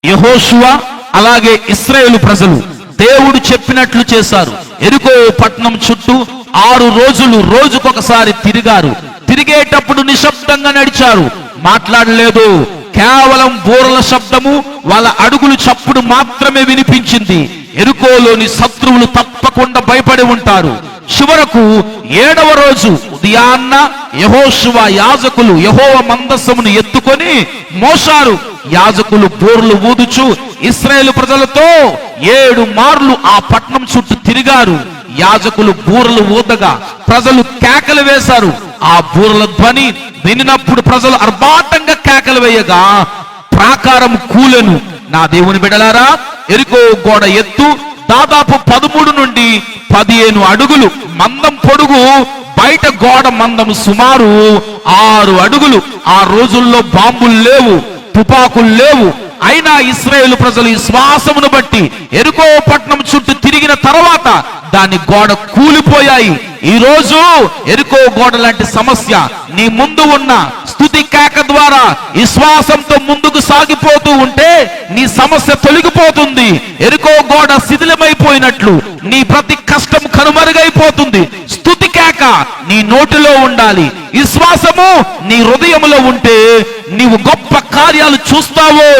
యెహోషువ అలాగే ఇశ్రాయేలు ప్రజలు దేవుడు చెప్పినట్లు చేశారు. యెరికో పట్టణం చుట్టూ 6 రోజులు రోజుకొకసారి తిరిగారు. తిరిగేటప్పుడు నిశ్శబ్దంగా నడిచారు, మాట్లాడలేదు. కేవలం బూరల శబ్దము, వాళ్ళ అడుగులు చప్పుడు మాత్రమే వినిపించింది. యెరికోలోని శత్రువులు తప్పకుండా భయపడి ఉంటారు. చివరకు 7వ రోజు ఉదయాన్న యెహోషువ యాజకులు యెహోవా మందసమును ఎత్తుకొని మోశారు. యాజకులు బూరలు ఊదుచు ఇశ్రాయేలు ప్రజలతో 7 మార్లు ఆ పట్టణం చుట్టూ తిరిగారు. యాజకులు బూరలు ఊదగా ప్రజలు కేకలు వేశారు. ఆ బూరల ధ్వని వినినప్పుడు ప్రజలు ఆర్భాటంగా కేకలు వేయగా ప్రాకారం కూలెను. నా దేవుని బిడ్డలారా, యెరికో గోడ ఎత్తు దాదాపు 13 నుండి 15 అడుగులు, మందం పొడుగు, బయట గోడ మందం సుమారు 6 అడుగులు. ఆ రోజుల్లో బాంబులు లేవు, తుపాకులు లేవు. అయినా ఇశ్రాయేలు ప్రజలు విశ్వాసమును బట్టి యెరికో పట్టణం చుట్టూ తిరిగిన తర్వాత దాని గోడ కూలిపోయాయి. ఈ రోజు యెరికో గోడ లాంటి సమస్య నీ ముందు ఉన్న స్తుతి కేక ద్వారా విశ్వాసంతో ముందుకు సాగిపోతూ ఉంటే నీ సమస్య తొలగిపోతుంది. యెరికో గోడ శిథిలమైపోయినట్లు నీ ప్రతి కష్టం కనుమరుగైపోతుంది. స్తుతి కేక నీ నోటిలో ఉండాలి. విశ్వాసము నీ హృదయంలో ఉంటే నీవు గొప్ప కార్యాలు చూస్తావు.